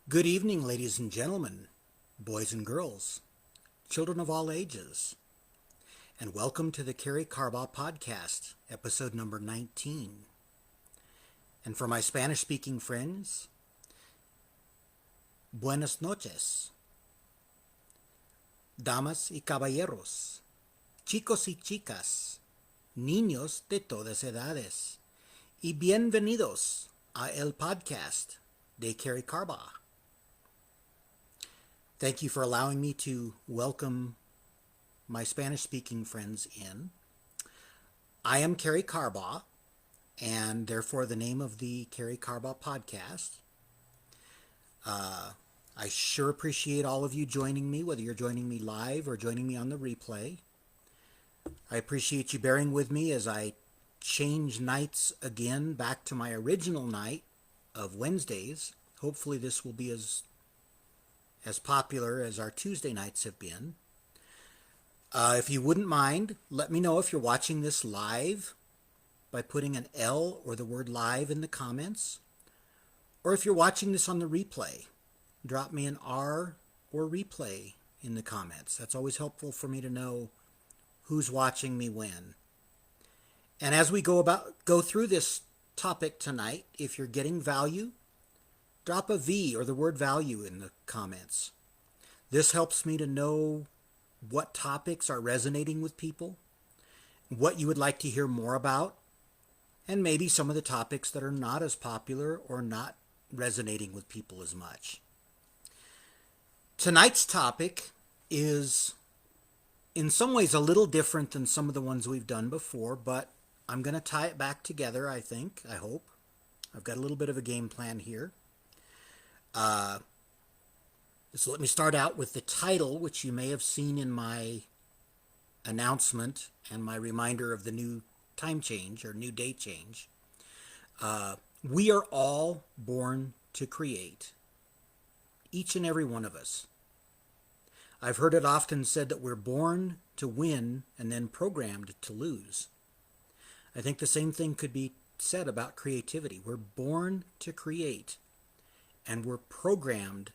Good evening, ladies and gentlemen, boys and girls, children of all ages, and welcome to the Karey Carbaugh Podcast, episode number 19. And for my Spanish-speaking friends, buenas noches, damas y caballeros, chicos y chicas, niños de todas edades, y bienvenidos a el podcast de Karey Carbaugh. Thank you for allowing me to welcome my Spanish-speaking friends in. I am Karey Carbaugh, and therefore the name of the Karey Carbaugh podcast. I sure appreciate all of you joining me, whether you're joining me live or joining me on the replay. I appreciate you bearing with me as I change nights again back to my original night of Wednesdays. Hopefully this will be as popular as our Tuesday nights have been. If you wouldn't mind, let me know if you're watching this live by putting an L or the word live in the comments. Or if you're watching this on the replay, drop me an R or replay in the comments. That's always helpful for me to know who's watching me when. And as we go through this topic tonight, if you're getting value, drop a V or the word value in the comments. This helps me to know what topics are resonating with people, what you would like to hear more about, and maybe some of the topics that are not as popular or not resonating with people as much. Tonight's topic is in some ways a little different than some of the ones we've done before, but I'm going to tie it back together, I hope. I've got a little bit of a game plan here. So let me start out with the title, which you may have seen in my announcement and my reminder of the new time change or new date change. We are all born to create, each and every one of us. I've heard it often said that we're born to win and then programmed to lose. I think the same thing could be said about creativity. We're born to create, and we're programmed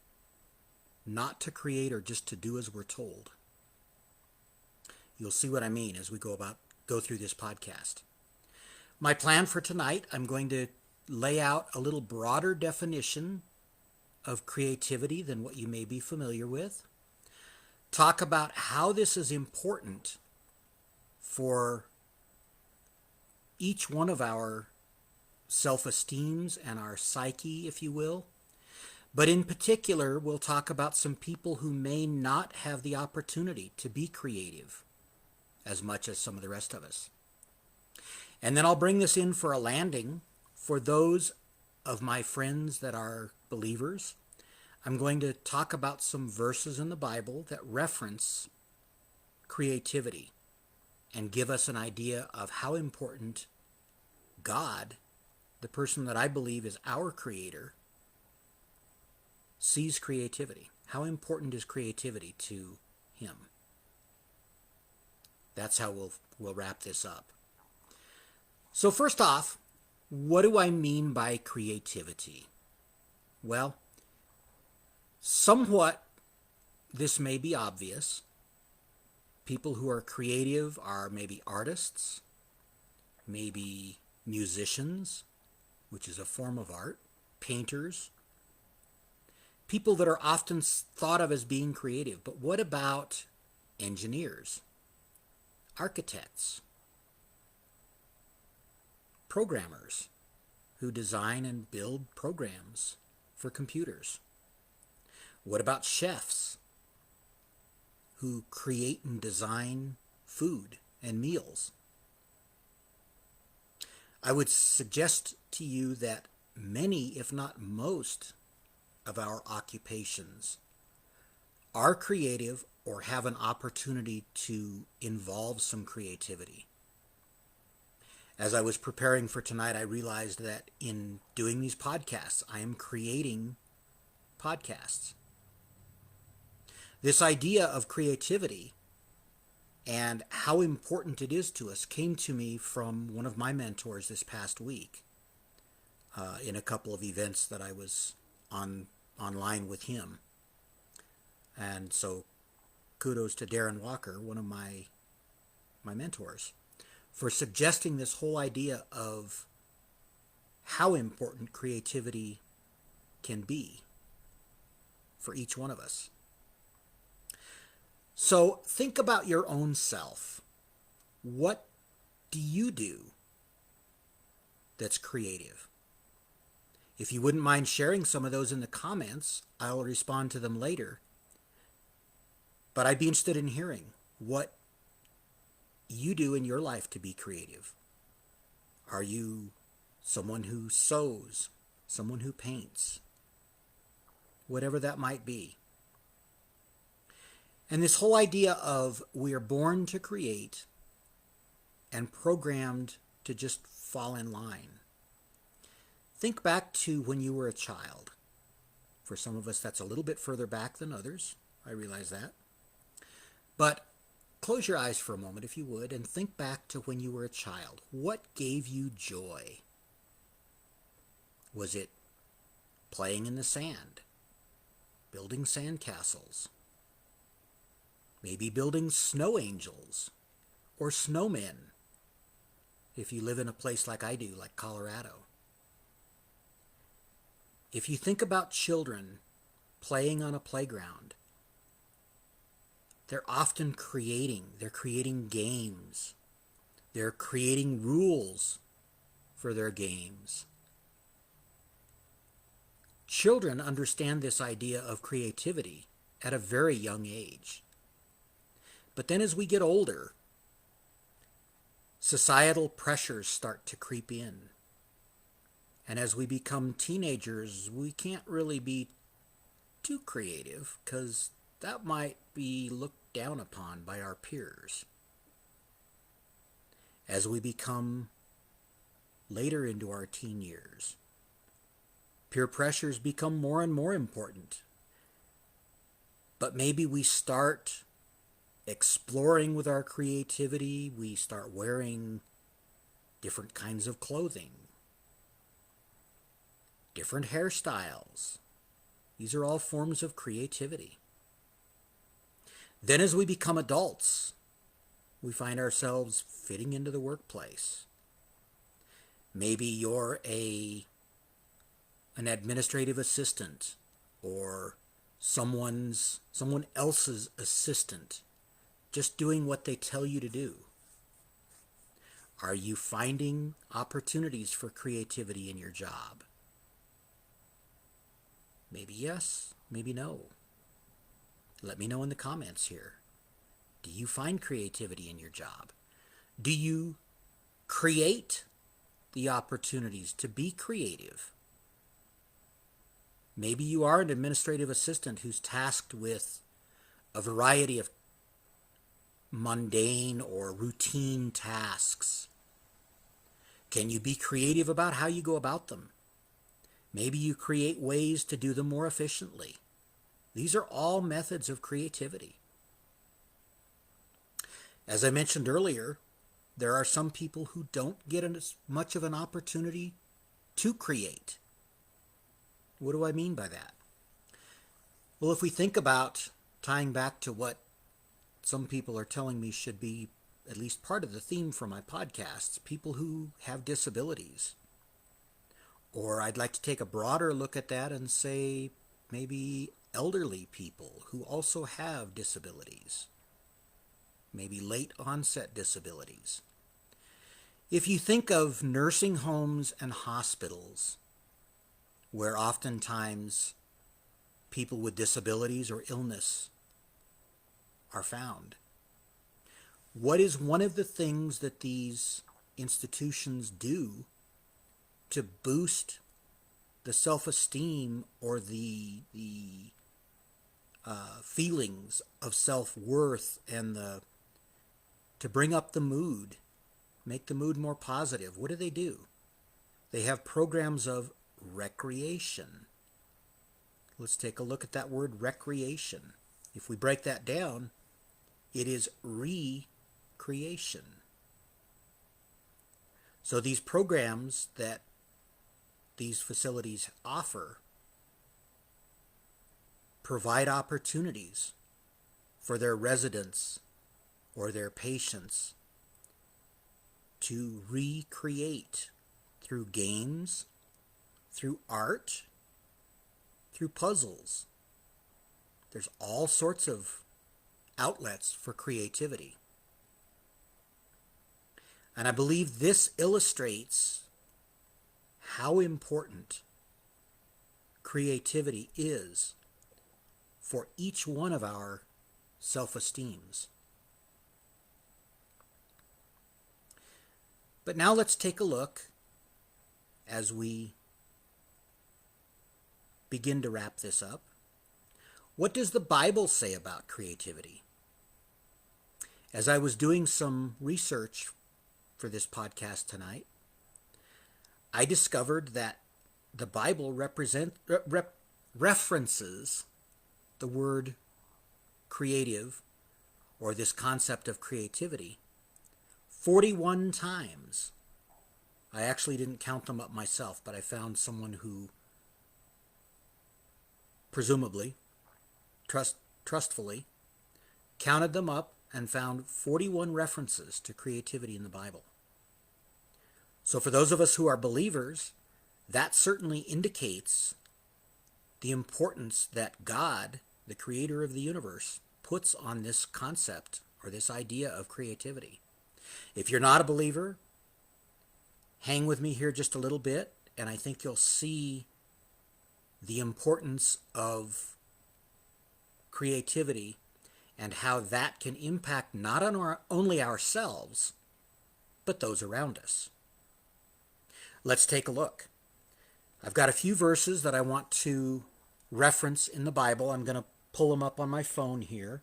not to create or just to do as we're told. You'll see what I mean as we go through this podcast. My plan for tonight, I'm going to lay out a little broader definition of creativity than what you may be familiar with. Talk about how this is important for each one of our self-esteems and our psyche, if you will. But in particular, we'll talk about some people who may not have the opportunity to be creative as much as some of the rest of us. And then I'll bring this in for a landing for those of my friends that are believers. I'm going to talk about some verses in the Bible that reference creativity and give us an idea of how important God, the person that I believe is our creator, sees creativity. How important is creativity to him? That's how we'll wrap this up. So first off, what do I mean by creativity? Well, somewhat this may be obvious. People who are creative are maybe artists, maybe musicians, which is a form of art, painters, people that are often thought of as being creative. But what about engineers, architects, programmers who design and build programs for computers? What about chefs who create and design food and meals? I would suggest to you that many, if not most, of our occupations are creative or have an opportunity to involve some creativity. As I was preparing for tonight, I realized that in doing these podcasts, I am creating podcasts. This idea of creativity and how important it is to us came to me from one of my mentors this past week in a couple of events that I was on online with him. And so kudos to Darren Walker, one of my mentors, for suggesting this whole idea of how important creativity can be for each one of us. So think about your own self. What do you do that's creative? If you wouldn't mind sharing some of those in the comments, I'll respond to them later. But I'd be interested in hearing what you do in your life to be creative. Are you someone who sews, someone who paints, whatever that might be? And this whole idea of we are born to create and programmed to just fall in line. Think back to when you were a child. For some of us, that's a little bit further back than others. I realize that. But close your eyes for a moment, if you would, and think back to when you were a child. What gave you joy? Was it playing in the sand? Building sandcastles? Maybe building snow angels or snowmen, if you live in a place like I do, like Colorado. If you think about children playing on a playground, they're often they're creating games. They're creating rules for their games. Children understand this idea of creativity at a very young age. But then as we get older, societal pressures start to creep in. And as we become teenagers, we can't really be too creative because that might be looked down upon by our peers. As we become later into our teen years, peer pressures become more and more important. But maybe we start exploring with our creativity. We start wearing different kinds of clothing, different hairstyles. These are all forms of creativity. Then as we become adults, we find ourselves fitting into the workplace. Maybe you're an administrative assistant or someone else's assistant, just doing what they tell you to do. Are you finding opportunities for creativity in your job? Maybe yes, maybe no. Let me know in the comments here. Do you find creativity in your job? Do you create the opportunities to be creative? Maybe you are an administrative assistant who's tasked with a variety of mundane or routine tasks. Can you be creative about how you go about them? Maybe you create ways to do them more efficiently. These are all methods of creativity. As I mentioned earlier, there are some people who don't get as much of an opportunity to create. What do I mean by that? Well, if we think about tying back to what some people are telling me should be at least part of the theme for my podcasts, people who have disabilities. Or I'd like to take a broader look at that and say maybe elderly people who also have disabilities, maybe late onset disabilities. If you think of nursing homes and hospitals, where oftentimes people with disabilities or illness are found, what is one of the things that these institutions do to boost the self-esteem or the feelings of self-worth and to bring up the mood, make the mood more positive? What do? They have programs of recreation. Let's take a look at that word recreation. If we break that down, it is recreation. So these programs that these facilities offer provide opportunities for their residents or their patients to recreate through games, through art, through puzzles. There's all sorts of outlets for creativity. And I believe this illustrates how important creativity is for each one of our self-esteems. But now let's take a look as we begin to wrap this up. What does the Bible say about creativity? As I was doing some research for this podcast tonight, I discovered that the Bible references the word creative, or this concept of creativity, 41 times. I actually didn't count them up myself, but I found someone who presumably, trustfully, counted them up and found 41 references to creativity in the Bible. So for those of us who are believers, that certainly indicates the importance that God, the creator of the universe, puts on this concept or this idea of creativity. If you're not a believer, hang with me here just a little bit, and I think you'll see the importance of creativity and how that can impact not only ourselves, but those around us. Let's take a look. I've got a few verses that I want to reference in the Bible. I'm going to pull them up on my phone here.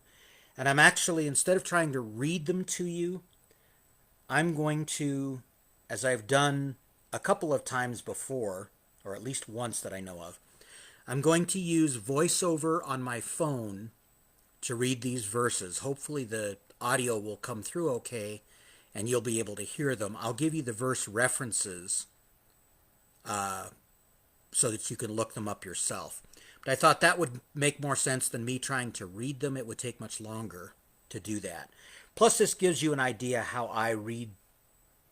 And I'm actually, instead of trying to read them to you, I'm going to, as I've done a couple of times before, or at least once that I know of, I'm going to use VoiceOver on my phone to read these verses. Hopefully the audio will come through okay and you'll be able to hear them. I'll give you the verse references so that you can look them up yourself. But I thought that would make more sense than me trying to read them. It would take much longer to do that. Plus, this gives you an idea how I read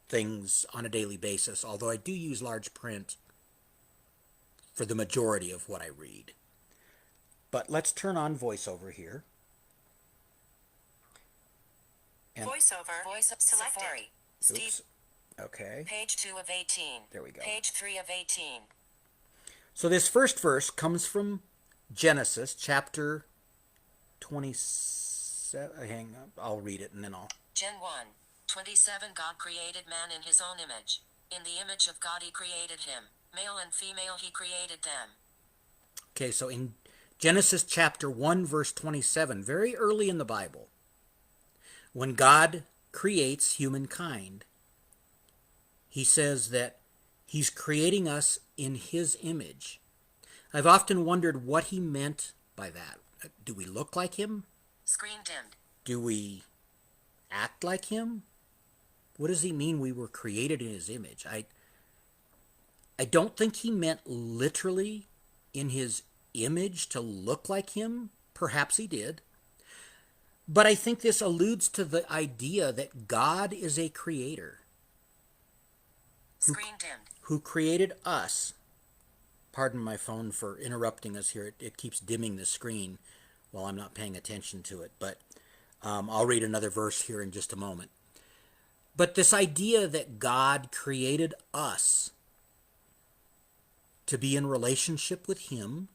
things on a daily basis, although I do use large print for the majority of what I read. But let's turn on VoiceOver here. And VoiceOver. Voice selected. Safari. Steve. Oops. Okay. Page 2 of 18. There we go. Page 3 of 18. So this first verse comes from Genesis chapter 27. Hang on, I'll read it and then I'll... Gen 1. 27 God created man in his own image. In the image of God he created him. Male and female he created them. Okay, so in Genesis chapter 1 verse 27, very early in the Bible, when God creates humankind, he says that he's creating us in his image. I've often wondered what he meant by that. Do we look like him? Screen dimmed. Do we act like him? What does he mean we were created in his image? I don't think he meant literally in his image to look like him. Perhaps he did. But I think this alludes to the idea that God is a creator. Screen dimmed. Who created us. Pardon my phone for interrupting us here. It keeps dimming the screen while I'm not paying attention to it. But I'll read another verse here in just a moment. But this idea that God created us to be in relationship with him.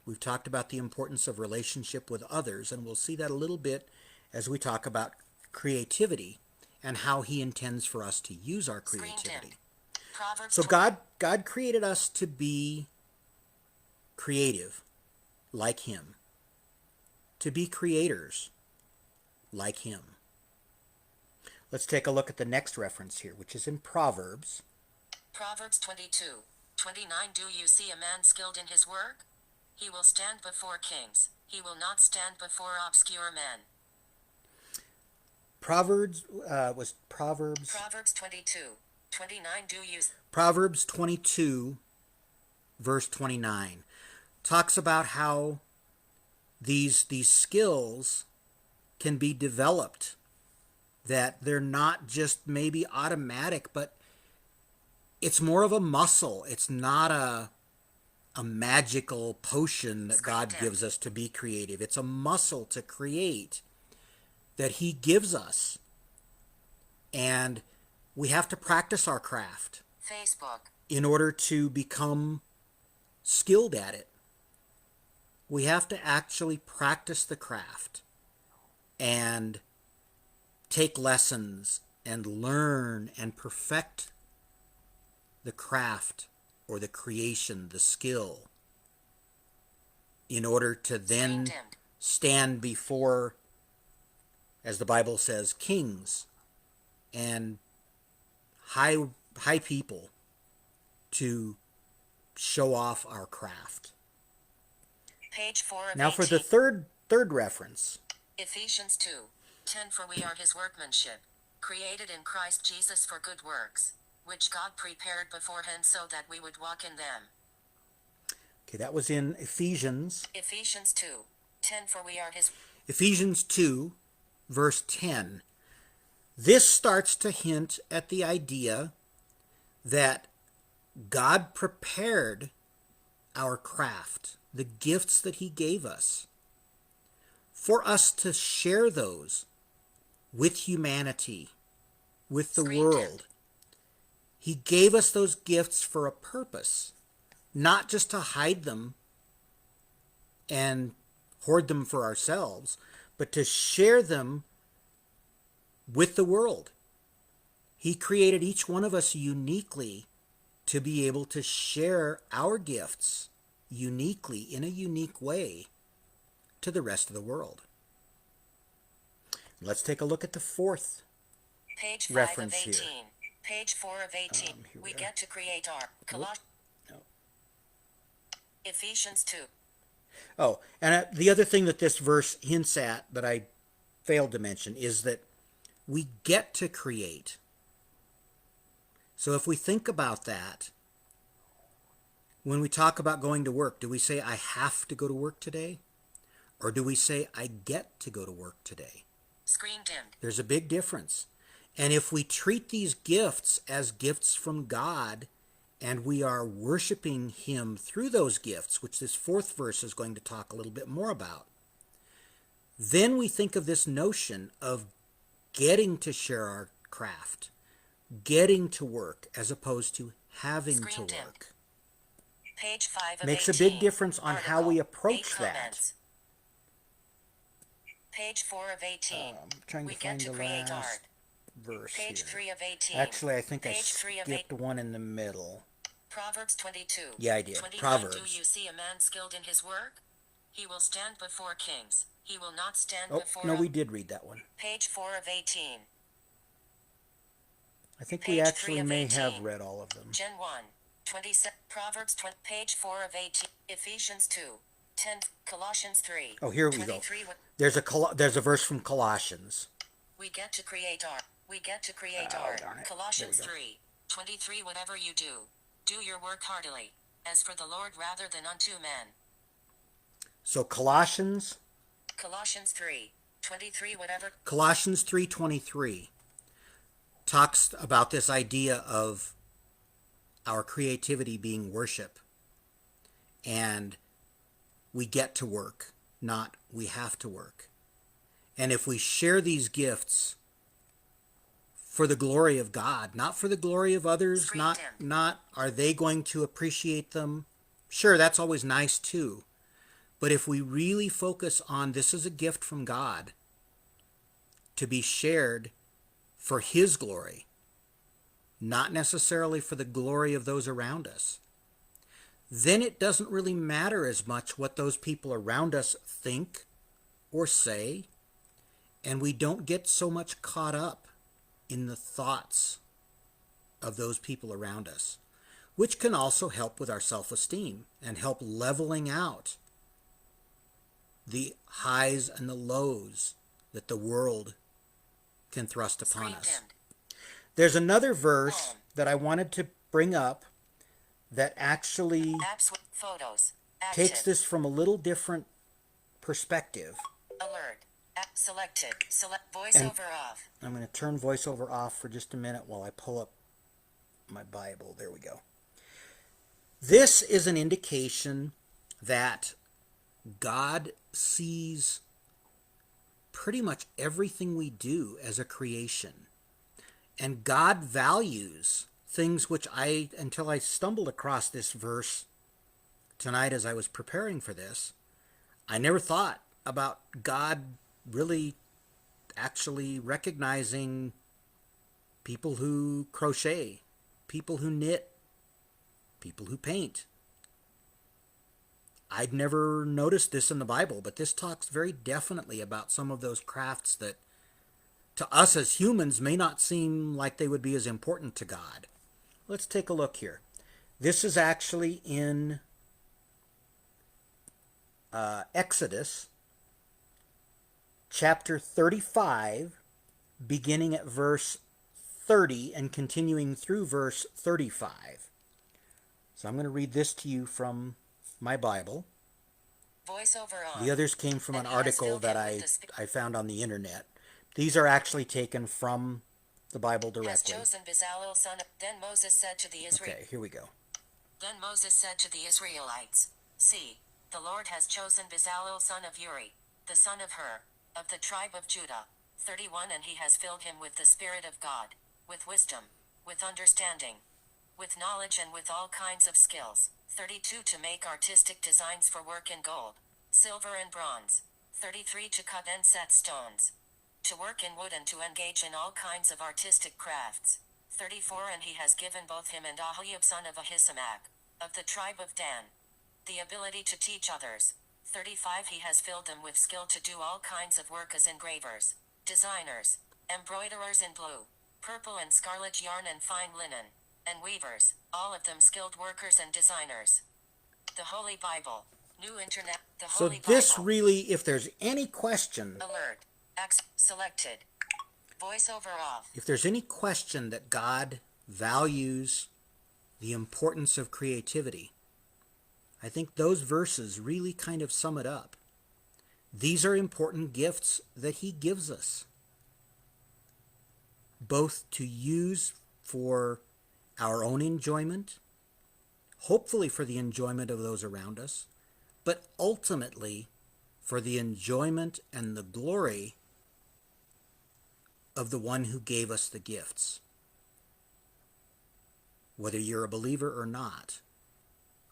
We've talked about the importance of relationship with others, and we'll see that a little bit as we talk about creativity and how he intends for us to use our creativity. So God created us to be creative like him, to be creators like him. Let's take a look at the next reference here, which is in Proverbs. Proverbs 22:29. Do you see a man skilled in his work? He will stand before kings. He will not stand before obscure men. Proverbs 22:29. Do you... Proverbs 22, verse 29, talks about how these skills can be developed, that they're not just maybe automatic, but it's more of a muscle. It's not a magical potion that God gives us to be creative. It's a muscle to create that he gives us. And we have to practice our craft Facebook. in order to become skilled at it. We have to actually practice the craft and take lessons and learn and perfect the craft or the creation, the skill, in order to then stand before, as the Bible says, kings and high people to show off our craft. Page 4 of Now 18. for the third reference. Ephesians 2:10 For we are his workmanship, created in Christ Jesus for good works, which God prepared beforehand so that we would walk in them. Okay, that was in Ephesians. Ephesians 2:10 For we are his... Ephesians 2, verse 10. This starts to hint at the idea that God prepared our craft, the gifts that he gave us, for us to share those with humanity, with the world. He gave us those gifts for a purpose, not just to hide them and hoard them for ourselves, but to share them with the world. He created each one of us uniquely to be able to share our gifts uniquely, in a unique way, to the rest of the world. Let's take a look at the fourth Page 5 reference of 18. here. Page 4 of 18. We get to create our... No. Ephesians 2. Oh, and the other thing that this verse hints at that I failed to mention is that we get to create. So if we think about that, when we talk about going to work, do we say, I have to go to work today? Or do we say, I get to go to work today? Screen dimmed. There's a big difference. And if we treat these gifts as gifts from God, and we are worshiping him through those gifts, which this fourth verse is going to talk a little bit more about, then we think of this notion of getting to share our craft, getting to work, as opposed to having to work. Page 5 of Makes 18. a big difference on how we approach that. Comments. Page 4 of 18. I'm trying to We find get to the create last art. verse Page here. 3 of 18. Actually, I think I Page 3 of skipped one in the middle. Proverbs 22. Yeah, I did. 29. Proverbs. Do you see a man skilled in his work? He will stand before kings. He will not stand Oh, before... no, we did read that one. Page 4 of 18. I think Page we 3 actually of may 18. have read all of them. Gen 1. 27. Proverbs 20. Page 4 of 18. Ephesians 2. 10. Colossians 3. Oh, here we go. 23. There's a verse from Colossians. We get to create art. We get to create art. Darn it. Colossians There we 3. 23. Whatever you do your work heartily, as for the Lord rather than unto men. So Colossians 3. 23. Whatever. Colossians 3:23 talks about this idea of our creativity being worship, and we get to work, not we have to work. And if we share these gifts for the glory of God, not for the glory of others, not are they going to appreciate them? Sure, that's always nice too. But if we really focus on this is a gift from God to be shared for his glory, not necessarily for the glory of those around us, then it doesn't really matter as much what those people around us think or say, and we don't get so much caught up in the thoughts of those people around us, which can also help with our self-esteem and help leveling out the highs and the lows that the world can thrust upon us. There's another verse that I wanted to bring up that actually Photos. takes this from a little different perspective. Alert. App selected. Select voiceover off. I'm going to turn voiceover off for just a minute while I pull up my Bible. There we go. This is an indication that God sees pretty much everything we do as a creation. And God values things which until I stumbled across this verse tonight as I was preparing for this, I never thought about God really actually recognizing people who crochet, people who knit, people who paint. I'd never noticed this in the Bible, but this talks very definitely about some of those crafts that to us as humans may not seem like they would be as important to God. Let's take a look here. This is actually in Exodus chapter 35, beginning at verse 30 and continuing through verse 35. So I'm going to read this to you from my Bible. Voiceover on. The others came from an article that I found on the internet. These are actually taken from the Bible directly. Has chosen Bezalel son of... Then Moses said to the Israelites. Okay, here we go. Then Moses said to the Israelites, See, the Lord has chosen Bezalel son of Uri, the son of Hur, of the tribe of Judah, 31, and he has filled him with the Spirit of God, with wisdom, with understanding, with knowledge, and with all kinds of skills, 32, to make artistic designs for work in gold, silver and bronze, 33, to cut and set stones, to work in wood, and to engage in all kinds of artistic crafts, 34, and he has given both him and Ahijab son of Ahisamach, of the tribe of Dan, the ability to teach others, 35, he has filled them with skill to do all kinds of work as engravers, designers, embroiderers in blue, purple and scarlet yarn and fine linen, and weavers, all of them skilled workers and designers. The Holy Bible, New Internet, the Holy Bible. So this really, if there's any question... Alert. Selected. Voiceover off. If there's any question that God values the importance of creativity, I think those verses really kind of sum it up. These are important gifts that He gives us, both to use for our own enjoyment, hopefully for the enjoyment of those around us, but ultimately for the enjoyment and the glory of the one who gave us the gifts. Whether you're a believer or not,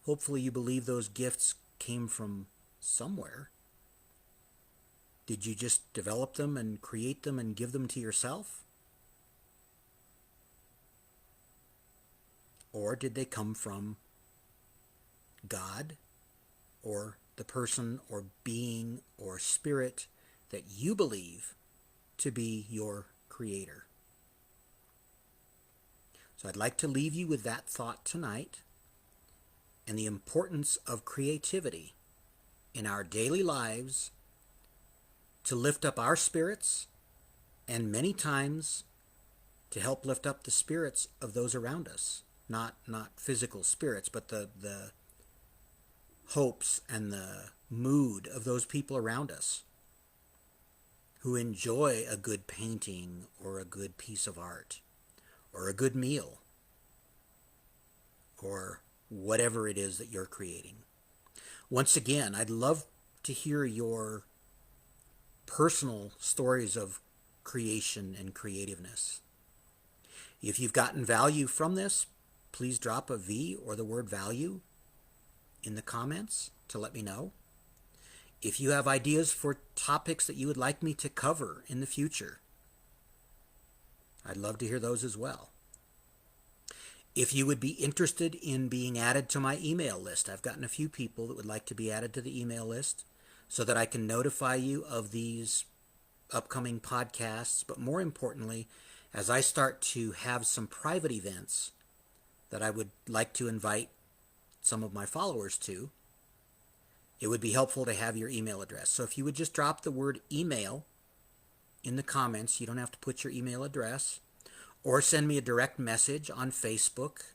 hopefully you believe those gifts came from somewhere. Did you just develop them and create them and give them to yourself? Or did they come from God, or the person or being or spirit that you believe to be your creator? So I'd like to leave you with that thought tonight, and the importance of creativity in our daily lives to lift up our spirits, and many times to help lift up the spirits of those around us. Not physical spirits, but the hopes and the mood of those people around us who enjoy a good painting or a good piece of art or a good meal or whatever it is that you're creating. Once again, I'd love to hear your personal stories of creation and creativeness. If you've gotten value from this, please drop a V or the word value in the comments to let me know. If you have ideas for topics that you would like me to cover in the future, I'd love to hear those as well. If you would be interested in being added to my email list, I've gotten a few people that would like to be added to the email list so that I can notify you of these upcoming podcasts, but more importantly, as I start to have some private events that I would like to invite some of my followers to, it would be helpful to have your email address. So if you would just drop the word email in the comments, you don't have to put your email address, or send me a direct message on Facebook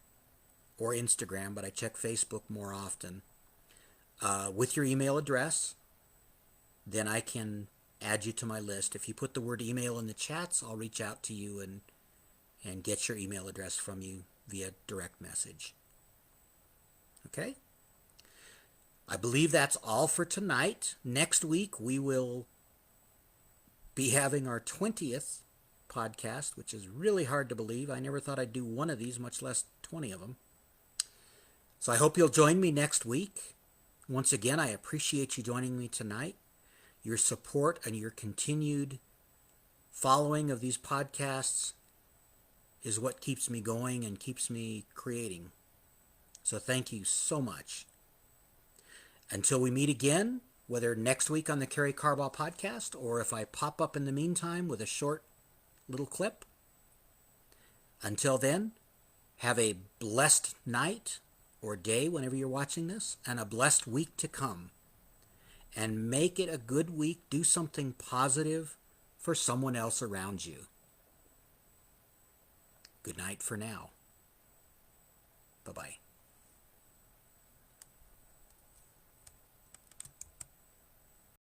or Instagram, but I check Facebook more often, with your email address, then I can add you to my list. If you put the word email in the chats, I'll reach out to you and get your email address from you via direct message. Okay? I believe that's all for tonight. Next week, we will be having our 20th podcast, which is really hard to believe. I never thought I'd do one of these, much less 20 of them. So I hope you'll join me next week. Once again, I appreciate you joining me tonight. Your support and your continued following of these podcasts is what keeps me going and keeps me creating. So thank you so much. Until we meet again, whether next week on the Karey Carbaugh podcast or if I pop up in the meantime with a short little clip. Until then, have a blessed night or day whenever you're watching this, and a blessed week to come. And make it a good week. Do something positive for someone else around you. Good night for now. Bye-bye.